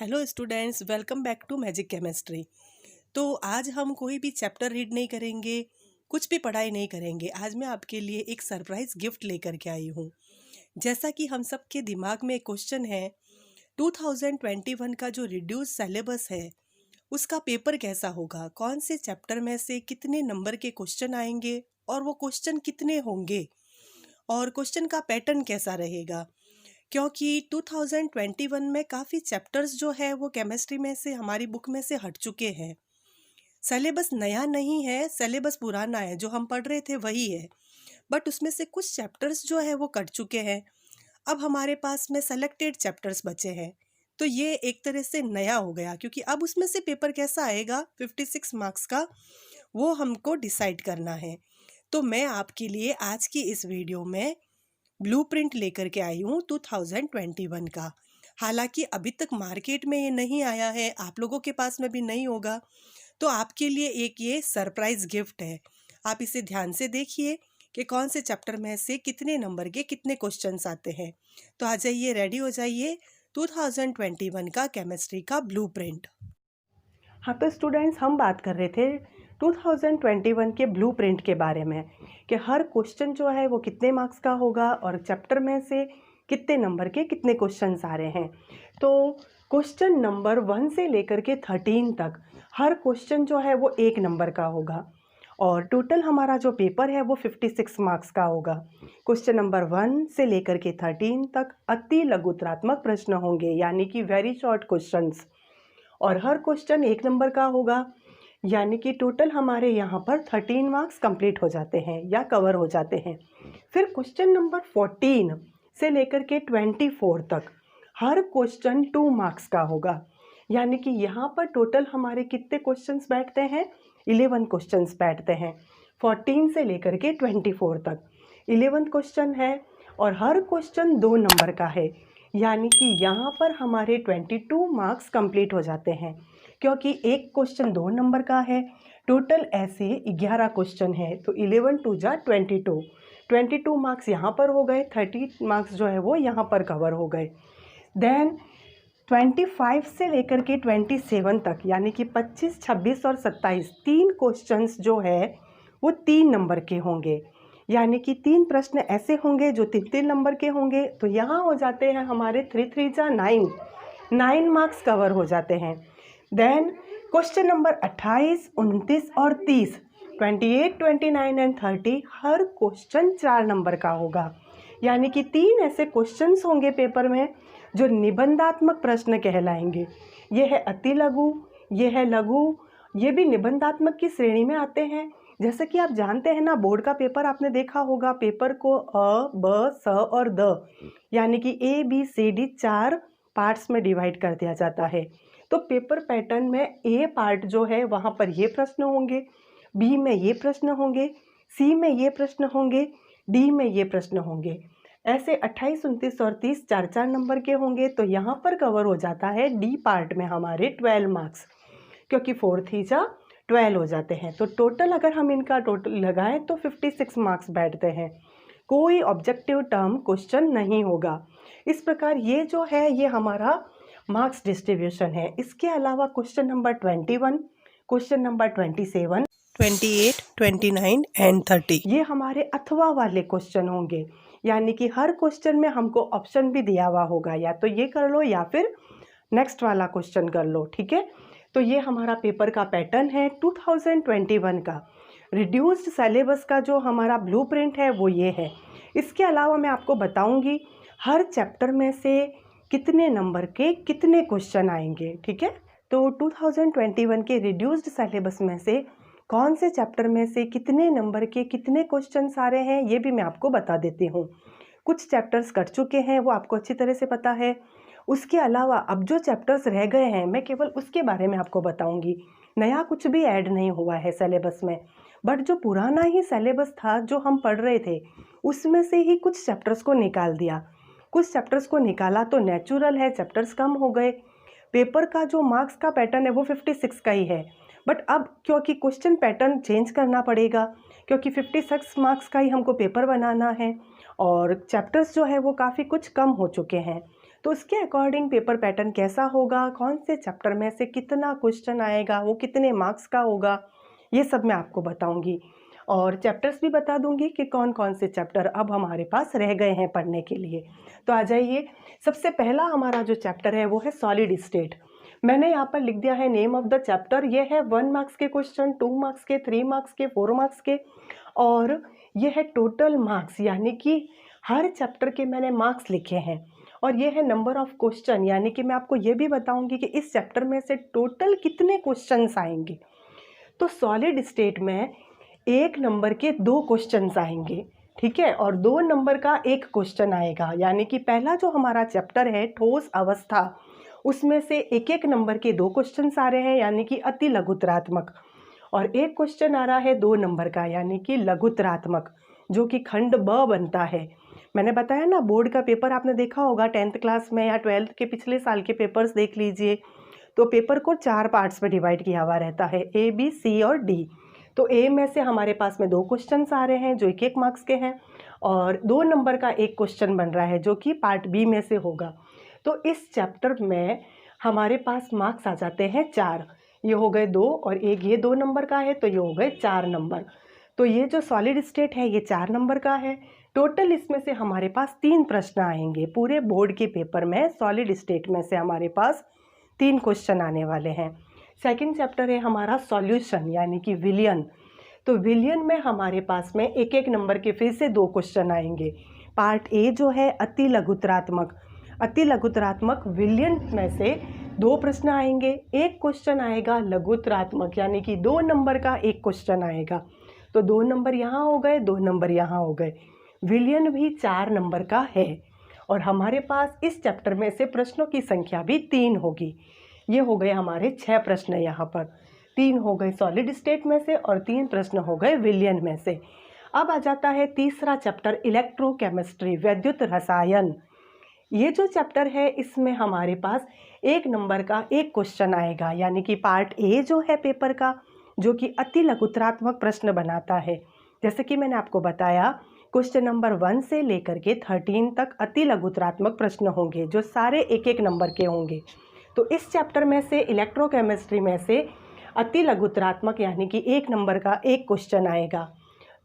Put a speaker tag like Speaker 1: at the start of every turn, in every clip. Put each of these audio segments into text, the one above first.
Speaker 1: Hello students, welcome back to magic chemistry. तो आज हम कोई भी चैप्टर रीड नहीं करेंगे, कुछ भी पढ़ाई नहीं करेंगे। आज मैं आपके लिए एक सरप्राइज गिफ्ट लेकर के आई हूँ। जैसा कि हम सब के दिमाग में एक क्वेश्चन है, 2021 का जो रिड्यूस सिलेबस है उसका पेपर कैसा होगा, कौन से चैप्टर में से कितने नंबर के क्वेश्चन आएंगे और वो क्वेश्चन कितने होंगे और क्वेश्चन का पैटर्न कैसा रहेगा। क्योंकि 2021 में काफ़ी चैप्टर्स जो है वो केमिस्ट्री में से हमारी बुक में से हट चुके हैं। सिलेबस नया नहीं है, सिलेबस पुराना है, जो हम पढ़ रहे थे वही है, बट उसमें से कुछ चैप्टर्स जो है वो कट चुके हैं। अब हमारे पास में सेलेक्टेड चैप्टर्स बचे हैं, तो ये एक तरह से नया हो गया, क्योंकि अब उसमें से पेपर कैसा आएगा 56 मार्क्स का, वो हमको डिसाइड करना है। तो मैं आपके लिए आज की इस वीडियो में ब्लूप्रिंट लेकर के आई हूँ 2021 का। हालांकि अभी तक मार्केट में ये नहीं आया है, आप लोगों के पास में भी नहीं होगा, तो आपके लिए एक ये सरप्राइज गिफ्ट है। आप इसे ध्यान से देखिए कि कौन से चैप्टर में से कितने नंबर के कितने क्वेश्चंस आते हैं। तो आ जाइए, रेडी हो जाइए 2021 का केमिस्ट्री का ब्लूप्रिंट। हाँ, तो स्टूडेंट्स, हम बात कर रहे थे 2021 के ब्लूप्रिंट के बारे में कि हर क्वेश्चन जो है वो कितने मार्क्स का होगा और चैप्टर में से कितने नंबर के कितने क्वेश्चंस आ रहे हैं। तो क्वेश्चन नंबर 1 से लेकर के 13 तक हर क्वेश्चन जो है वो 1 नंबर का होगा और टोटल हमारा जो पेपर है वो 56 मार्क्स का होगा। क्वेश्चन नंबर 1 से लेकर के 13 तक अति लघुतरात्मक प्रश्न होंगे, यानी कि वेरी शॉर्ट क्वेश्चंस, और हर क्वेश्चन 1 नंबर का होगा, यानी कि टोटल हमारे यहाँ पर 13 मार्क्स कंप्लीट हो जाते हैं या कवर हो जाते हैं। फिर क्वेश्चन नंबर 14 से लेकर के 24 तक हर क्वेश्चन 2 मार्क्स का होगा, यानी कि यहाँ पर टोटल हमारे कितने क्वेश्चंस बैठते हैं, 11 क्वेश्चंस बैठते हैं। 14 से लेकर के 24 तक 11 क्वेश्चन है और हर क्वेश्चन 2 नंबर का है, यानी कि यहाँ पर हमारे 22 मार्क्स कंप्लीट हो जाते हैं, क्योंकि एक क्वेश्चन 2 नंबर का है। टोटल ऐसे 11 क्वेश्चन है, तो 11 2 जा 22 मार्क्स यहाँ पर हो गए, 30 मार्क्स जो है वो यहाँ पर कवर हो गए। देन 25 से लेकर के 27 तक, यानी कि 25, 26 और 27 3 क्वेश्चंस जो है वो 3 नंबर के होंगे, यानी कि 3 प्रश्न ऐसे होंगे जो 3-3 नंबर के होंगे। तो यहाँ हो जाते हैं हमारे 3 3 जा 9 मार्क्स कवर हो जाते हैं। देन क्वेश्चन नंबर 28, 29 और 30, 28, 29 एंड 30 हर क्वेश्चन 4 नंबर का होगा, यानी कि 3 ऐसे क्वेश्चंस होंगे पेपर में जो निबंधात्मक प्रश्न कहलाएंगे। ये है अति लघु, ये है लघु, ये भी निबंधात्मक की श्रेणी में आते हैं। जैसे कि आप जानते हैं ना, बोर्ड का पेपर आपने देखा होगा, पेपर को अ, ब, स और द, यानी कि A B C D 4 parts में डिवाइड कर दिया जाता है। तो पेपर पैटर्न में ए पार्ट जो है वहाँ पर ये प्रश्न होंगे, बी में ये प्रश्न होंगे, सी में ये प्रश्न होंगे, डी में ये प्रश्न होंगे। ऐसे 28, 29 और 30 4-4 नंबर के होंगे। तो यहाँ पर कवर हो जाता है डी पार्ट में हमारे 12 मार्क्स, क्योंकि 4 3 जा 12 हो जाते हैं। तो टोटल अगर हम इनका टोटल लगाएं तो 56 मार्क्स बैठते हैं। कोई ऑब्जेक्टिव टर्म क्वेश्चन नहीं होगा। इस प्रकार ये जो है ये हमारा मार्क्स डिस्ट्रीब्यूशन है। इसके अलावा question number 21, question number 27, 28, 29 and 30 ये हमारे अथवा वाले क्वेश्चन होंगे, यानी कि हर क्वेश्चन में हमको ऑप्शन भी दिया हुआ होगा, या तो ये कर लो या फिर नेक्स्ट वाला क्वेश्चन कर लो, ठीक है। तो ये हमारा पेपर का पैटर्न है 2021 का। रिड्यूस्ड सिलेबस का जो हमारा ब्लूप्रिंट है वो ये है। इसके अलावा मैं आपको बताऊंगी हर चैप्टर में से कितने नंबर के कितने क्वेश्चन आएंगे, ठीक है। तो 2021 के रिड्यूस्ड सिलेबस में से कौन से चैप्टर में से कितने नंबर के कितने क्वेश्चंस आ रहे हैं ये भी मैं आपको बता देती हूँ। कुछ चैप्टर्स कट चुके हैं, वो आपको अच्छी तरह से पता है। उसके अलावा अब जो चैप्टर्स रह गए हैं मैं केवल उसके बारे में आपको बताऊंगी। नया कुछ भी ऐड नहीं हुआ है सिलेबस में, बट जो पुराना ही सिलेबस था जो हम पढ़ रहे थे उसमें से ही कुछ चैप्टर्स को निकाल दिया। कुछ चैप्टर्स को निकाला तो नेचुरल है, चैप्टर्स कम हो गए। पेपर का जो मार्क्स का पैटर्न है वो 56 का ही है, बट अब क्योंकि क्वेश्चन पैटर्न चेंज करना पड़ेगा, क्योंकि 56 मार्क्स का ही हमको पेपर बनाना है और चैप्टर्स जो है वो काफ़ी कुछ कम हो चुके हैं। तो उसके अकॉर्डिंग पेपर पैटर्न कैसा होगा, कौन से चैप्टर में से कितना क्वेश्चन आएगा, वो कितने मार्क्स का होगा, ये सब मैं आपको बताऊंगी। और चैप्टर्स भी बता दूंगी कि कौन कौन से चैप्टर अब हमारे पास रह गए हैं पढ़ने के लिए। तो आ जाइए, सबसे पहला हमारा जो चैप्टर है वो है सॉलिड स्टेट। मैंने यहाँ पर लिख दिया है नेम ऑफ द चैप्टर। ये है 1 मार्क्स के क्वेश्चन, 2 मार्क्स के, 3 मार्क्स के, 4 मार्क्स के, और ये है टोटल मार्क्स, यानी कि हर चैप्टर के मैंने मार्क्स लिखे हैं। और ये है नंबर ऑफ क्वेश्चन, यानी कि मैं आपको ये भी बताऊंगी कि इस चैप्टर में से टोटल कितने क्वेश्चंस आएंगे। तो सॉलिड स्टेट में 1 नंबर के 2 क्वेश्चंस आएंगे, ठीक है, और 2 नंबर का 1 क्वेश्चन आएगा। यानी कि पहला जो हमारा चैप्टर है ठोस अवस्था, उसमें से 1 नंबर के 2 क्वेश्चंस आ रहे हैं, यानी कि अति लघुतरात्मक, और 1 क्वेश्चन आ रहा है 2 नंबर का, यानी कि लघुतरात्मक, जो कि खंड ब बनता है। मैंने बताया ना, बोर्ड का पेपर आपने देखा होगा 10th क्लास में या 12th के पिछले साल के पेपर्स देख लीजिए, तो पेपर को 4 पार्ट्स में डिवाइड किया हुआ रहता है, A, B, C और D। तो ए में से हमारे पास में 2 क्वेश्चंस आ रहे हैं जो 1-1 मार्क्स के हैं, और 2 नंबर का 1 क्वेश्चन बन रहा है जो कि पार्ट बी में से होगा। तो इस चैप्टर में हमारे पास मार्क्स आ जाते हैं 4। ये हो गए 2, और एक ये 2 नंबर का है, तो ये हो गए 4 नंबर। तो ये जो सॉलिड स्टेट है ये 4 नंबर का है। टोटल इसमें से हमारे पास 3 प्रश्न आएंगे पूरे बोर्ड के पेपर में। सॉलिड स्टेट में से हमारे पास 3 क्वेश्चन आने वाले हैं। सेकंड चैप्टर है हमारा सॉल्यूशन, यानी कि विलियन। तो विलियन में हमारे पास में 1-1 नंबर के फिर से 2 क्वेश्चन आएंगे। पार्ट ए जो है अति लघुतरात्मक, अति लघुतरात्मक विलियन में से 2 प्रश्न आएंगे। 1 क्वेश्चन आएगा लघुतरात्मक, यानी कि 2 नंबर का 1 क्वेश्चन आएगा। तो 2 नंबर यहाँ हो गए, 2 नंबर यहाँ हो गए। विलियन भी 4 नंबर का है, और हमारे पास इस चैप्टर में से प्रश्नों की संख्या भी 3 होगी। ये हो गए हमारे 6 प्रश्न, यहाँ पर 3 हो गए सॉलिड स्टेट में से और 3 प्रश्न हो गए विलियन में से। अब आ जाता है तीसरा चैप्टर इलेक्ट्रोकेमिस्ट्री, वैद्युत रसायन। ये जो चैप्टर है इसमें हमारे पास 1 नंबर का 1 क्वेश्चन आएगा, यानी कि पार्ट ए जो है पेपर का, जो कि अति लघुतरात्मक प्रश्न बनाता है। जैसे कि मैंने आपको बताया, क्वेश्चन नंबर 1 से लेकर के 13 तक अति लघुतरात्मक प्रश्न होंगे, जो सारे 1-1 नंबर के होंगे। तो इस चैप्टर में से इलेक्ट्रोकेमिस्ट्री में से अति लघुतरात्मक, यानी कि 1 नंबर का 1 क्वेश्चन आएगा,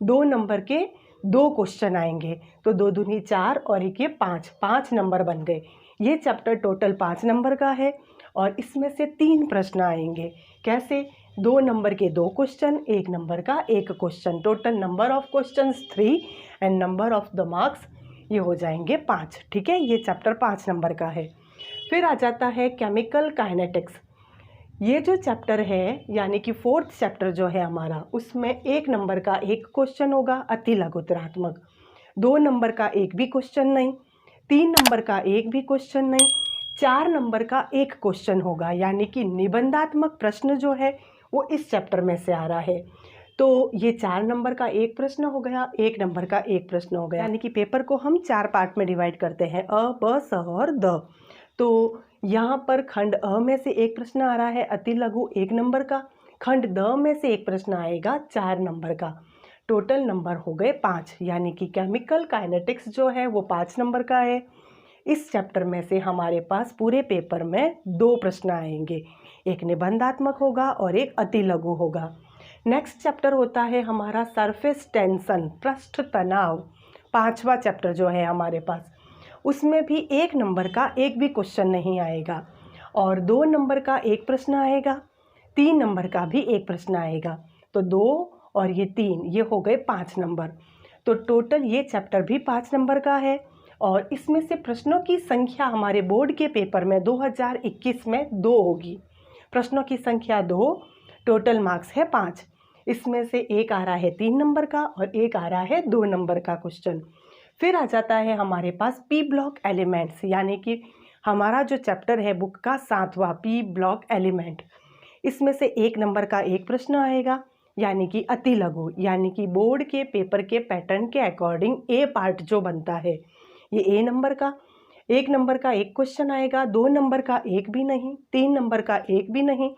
Speaker 1: 2 नंबर के 2 क्वेश्चन आएंगे। तो 2 दूनी 4 और 1 ये 5 नंबर बन गए। ये चैप्टर टोटल 5 नंबर का है, और इसमें से 3 प्रश्न आएंगे। कैसे? 2 नंबर के 2 क्वेश्चन, 1 नंबर का 1 question. Total number of questions 3 and number of the marks ये हो जाएंगे 5। ठीक है, ये चैप्टर 5 नंबर का है। फिर आ जाता है केमिकल काइनेटिक्स। ये जो चैप्टर है, यानी कि 4th चैप्टर जो है हमारा, उसमें 1 नंबर का 1 क्वेश्चन होगा अति लघुतरात्मक, 2 नंबर का 1 भी क्वेश्चन नहीं, 3 नंबर का 1 भी क्वेश्चन नहीं, 4 नंबर का 1 क्वेश्चन होगा, यानी कि निबंधात्मक प्रश्न जो है वो इस चैप्टर में से आ रहा है। तो ये 4 नंबर का 1 प्रश्न हो गया, 1 नंबर का 1 प्रश्न हो गया, यानी कि पेपर को हम 4 पार्ट में डिवाइड करते हैं, अ, ब, स और द। तो यहाँ पर खंड अ में से 1 प्रश्न आ रहा है अति लघु 1 नंबर का, खंड द में से 1 प्रश्न आएगा 4 नंबर का। टोटल नंबर हो गए 5, यानी कि केमिकल काइनेटिक्स जो है वो 5 नंबर का है। इस चैप्टर में से हमारे पास पूरे पेपर में 2 प्रश्न आएंगे, एक निबंधात्मक होगा और एक अति लघु होगा। नेक्स्ट चैप्टर होता है हमारा सरफेस टेंशन, पृष्ठ तनाव। 5वां चैप्टर जो है हमारे पास, उसमें भी 1 नंबर का 1 भी क्वेश्चन नहीं आएगा, और 2 नंबर का 1 प्रश्न आएगा, 3 नंबर का भी 1 प्रश्न आएगा। तो 2 और ये 3, ये हो गए 5 नंबर। तो टोटल ये चैप्टर भी 5 नंबर का है, और इसमें से प्रश्नों की संख्या हमारे बोर्ड के पेपर में 2021 में 2 होगी। प्रश्नों की संख्या 2, टोटल मार्क्स है 5। इसमें से एक आ रहा है 3 नंबर का और एक आ रहा है 2 नंबर का क्वेश्चन। फिर आ जाता है हमारे पास पी ब्लॉक एलिमेंट्स, यानी कि हमारा जो चैप्टर है बुक का 7वां, पी ब्लॉक एलिमेंट। इसमें से 1 नंबर का 1 प्रश्न आएगा, यानी कि अति लघु, यानी कि बोर्ड के पेपर के पैटर्न के अकॉर्डिंग ए पार्ट जो बनता है ये ए नंबर का। 1 नंबर का 1 क्वेश्चन आएगा, 2 नंबर का 1 भी नहीं, 3 नंबर का 1 भी नहीं,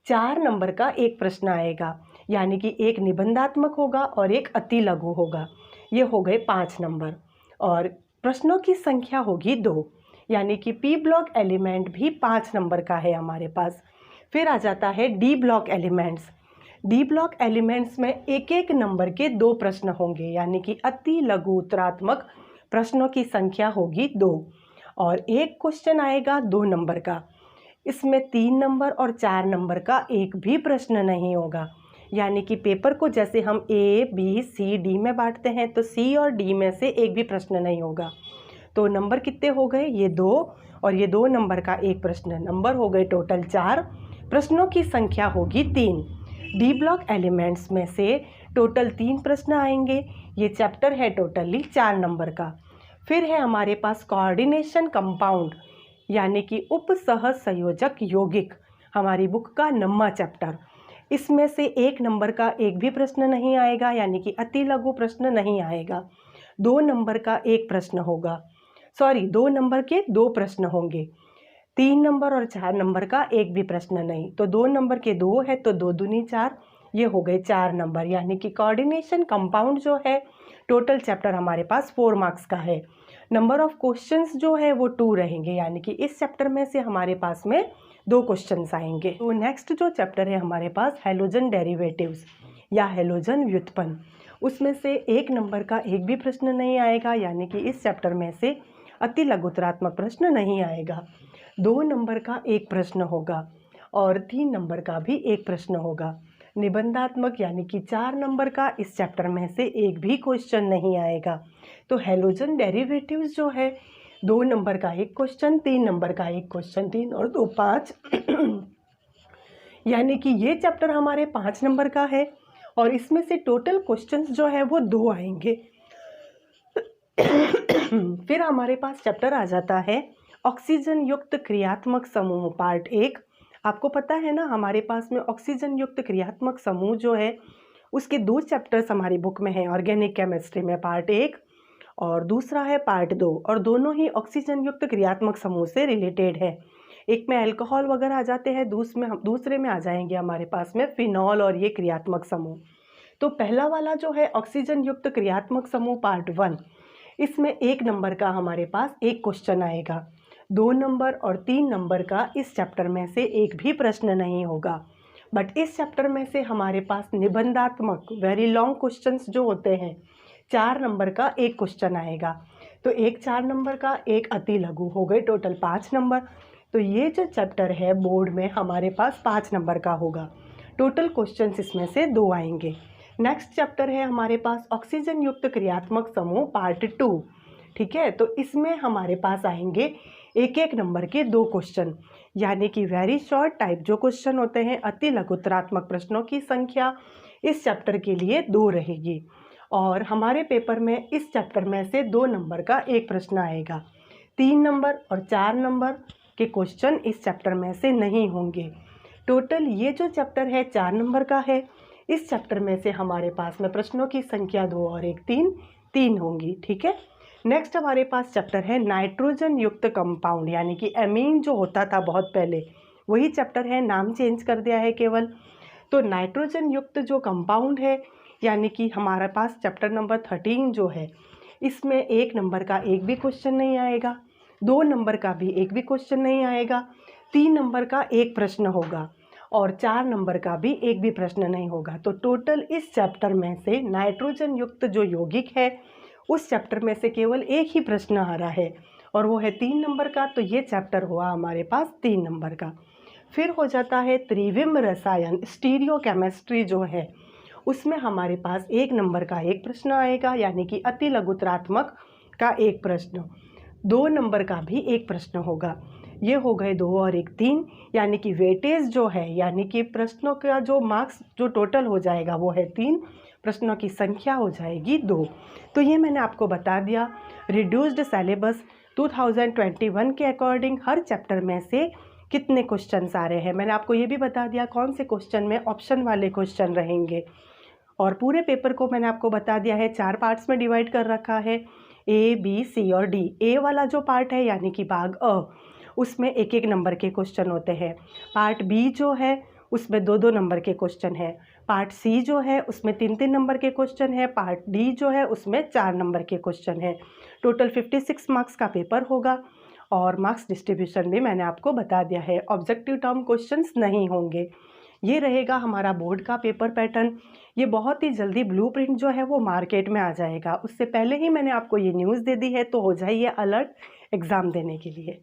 Speaker 1: 4 नंबर का 1 प्रश्न आएगा, यानी कि एक निबंधात्मक होगा और एक अति लघु होगा। ये हो गए 5 नंबर, और प्रश्नों की संख्या होगी 2, यानी कि पी ब्लॉक एलिमेंट भी 5 नंबर का है हमारे पास। फिर आ जाता है D block elements. D block elements में एक एक नंबर के 2 प्रश्न होंगे, यानी कि अति लघु उत्तरात्मक प्रश्नों की संख्या होगी 2 और एक क्वेश्चन आएगा 2 नंबर का। इसमें 3 नंबर और 4 नंबर का एक भी प्रश्न नहीं होगा, यानी कि पेपर को जैसे हम ए बी सी डी में बांटते हैं तो सी और डी में से एक भी प्रश्न नहीं होगा। तो नंबर कितने हो गए, ये 2 और ये 2 नंबर का एक प्रश्न, नंबर हो गए टोटल 4, प्रश्नों की संख्या होगी 3। डी ब्लॉक एलिमेंट्स में से टोटल 3 प्रश्न आएंगे। ये चैप्टर है टोटली 4 नंबर का। फिर है हमारे पास कोऑर्डिनेशन कंपाउंड, यानी कि उप सह संयोजक यौगिक, हमारी बुक का 9वां चैप्टर। इसमें से 1 नंबर का एक भी प्रश्न नहीं आएगा, यानी कि अति लघु प्रश्न नहीं आएगा। 2 नंबर का एक प्रश्न होगा, 2 नंबर के 2 प्रश्न होंगे। 3 नंबर और 4 नंबर का एक भी प्रश्न नहीं। तो 2 नंबर के 2 है तो 2 दूनी 4, ये हो गए 4 नंबर। यानी कि कोऑर्डिनेशन कंपाउंड जो है टोटल चैप्टर हमारे पास 4 मार्क्स का है। नंबर ऑफ क्वेश्चंस जो है वो 2 रहेंगे, यानी कि इस चैप्टर में से हमारे पास में 2 क्वेश्चंस आएंगे। तो नेक्स्ट जो चैप्टर है हमारे पास हैलोजन डेरिवेटिव्स या हैलोजन व्युत्पन्न, उसमें से 1 नंबर का एक भी प्रश्न नहीं आएगा, यानी कि इस चैप्टर में से अति लघुतरात्मक प्रश्न नहीं आएगा। 2 नंबर का एक प्रश्न होगा और 3 नंबर का भी एक प्रश्न होगा। निबंधात्मक यानी कि 4 नंबर का इस चैप्टर में से एक भी क्वेश्चन नहीं आएगा। तो हैलोजन डेरिवेटिव्स जो है 2 नंबर का एक क्वेश्चन, 3 नंबर का एक क्वेश्चन, 3 और 2 5 यानी कि ये चैप्टर हमारे 5 नंबर का है और इसमें से टोटल क्वेश्चंस जो है वो 2 आएंगे। फिर हमारे पास चैप्टर आ जाता है ऑक्सीजन युक्त क्रियात्मक समूह पार्ट 1। आपको पता है ना, हमारे पास में ऑक्सीजन युक्त क्रियात्मक समूह जो है उसके 2 चैप्टर्स हमारी बुक में हैं, ऑर्गेनिक केमिस्ट्री में पार्ट 1 और दूसरा है पार्ट 2, और दोनों ही ऑक्सीजन युक्त क्रियात्मक समूह से रिलेटेड है। एक में अल्कोहल वगैरह आ जाते हैं, दूसरे में आ जाएंगे हमारे पास में फिनॉल और ये क्रियात्मक समूह। तो पहला वाला जो है ऑक्सीजन युक्त क्रियात्मक समूह पार्ट 1, इसमें 1 नंबर का हमारे पास एक क्वेश्चन आएगा। 2 नंबर और 3 नंबर का इस चैप्टर में से एक भी प्रश्न नहीं होगा। बट इस चैप्टर में से हमारे पास निबंधात्मक वेरी लॉन्ग क्वेश्चंस जो होते हैं 4 नंबर का एक क्वेश्चन आएगा। तो एक 4 नंबर का एक अति लघु, हो गए टोटल 5 नंबर। तो ये जो चैप्टर है बोर्ड में हमारे पास 5 नंबर का होगा। टोटल क्वेश्चंस इसमें से 2 आएंगे। नेक्स्ट चैप्टर है हमारे पास ऑक्सीजन युक्त क्रियात्मक समूह पार्ट 2। ठीक है, तो इसमें हमारे पास आएंगे एक एक नंबर के 2 क्वेश्चन, यानी कि वेरी शॉर्ट टाइप जो क्वेश्चन होते हैं, अति लघुतरात्मक प्रश्नों की संख्या इस चैप्टर के लिए 2 रहेगी। और हमारे पेपर में इस चैप्टर में से 2 नंबर का एक प्रश्न आएगा। 3 नंबर और 4 नंबर के क्वेश्चन इस चैप्टर में से नहीं होंगे। टोटल ये जो चैप्टर है 4 नंबर का है। इस चैप्टर में से हमारे पास में प्रश्नों की संख्या 2 और 1 3 होंगी। ठीक है, नेक्स्ट हमारे पास चैप्टर है नाइट्रोजन युक्त कंपाउंड, यानी कि एमीन जो होता था बहुत पहले वही चैप्टर है, नाम चेंज कर दिया है केवल। तो नाइट्रोजन युक्त जो कंपाउंड है, यानी कि हमारे पास चैप्टर नंबर 13 जो है, इसमें 1 नंबर का एक भी क्वेश्चन नहीं आएगा, 2 नंबर का भी एक भी क्वेश्चन नहीं आएगा, 3 नंबर का एक प्रश्न होगा और 4 नंबर का भी एक भी प्रश्न नहीं होगा। तो टोटल इस चैप्टर में से नाइट्रोजन युक्त जो यौगिक है उस चैप्टर में से केवल एक ही प्रश्न आ रहा है और वो है 3 नंबर का। तो ये चैप्टर हुआ हमारे पास 3 नंबर का। फिर हो जाता है त्रिविम रसायन स्टीरियो केमिस्ट्री जो है, उसमें हमारे पास 1 नंबर का एक प्रश्न आएगा, यानी कि अति लघुतरात्मक का एक प्रश्न, 2 नंबर का भी एक प्रश्न होगा। ये हो गए 2 और 1 3, यानी कि वेटेज जो है, यानी कि प्रश्नों का जो मार्क्स जो टोटल हो जाएगा वो है 3, प्रश्नों की संख्या हो जाएगी 2। तो ये मैंने आपको बता दिया रिड्यूस्ड सिलेबस 2021 के अकॉर्डिंग हर चैप्टर में से कितने क्वेश्चंस आ रहे हैं। मैंने आपको ये भी बता दिया कौन से क्वेश्चन में ऑप्शन वाले क्वेश्चन रहेंगे और पूरे पेपर को मैंने आपको बता दिया है 4 पार्ट्स में डिवाइड कर रखा है, A, B, C और D। ए वाला जो पार्ट है यानी कि भाग अ, उसमें 1 नंबर के क्वेश्चन होते हैं। पार्ट बी जो है उसमें 2 नंबर के क्वेश्चन है। पार्ट सी जो है उसमें 3 नंबर के क्वेश्चन है। पार्ट डी जो है उसमें 4 नंबर के क्वेश्चन है। टोटल 56 मार्क्स का पेपर होगा और मार्क्स डिस्ट्रीब्यूशन भी मैंने आपको बता दिया है। ऑब्जेक्टिव टर्म क्वेश्चंस नहीं होंगे। ये रहेगा हमारा बोर्ड का पेपर पैटर्न। ये बहुत ही जल्दी ब्लूप्रिंट जो है वो मार्केट में आ जाएगा। उससे पहले ही मैंने आपको ये न्यूज़ दे दी है, तो हो जाइए अलर्ट एग्ज़ाम देने के लिए।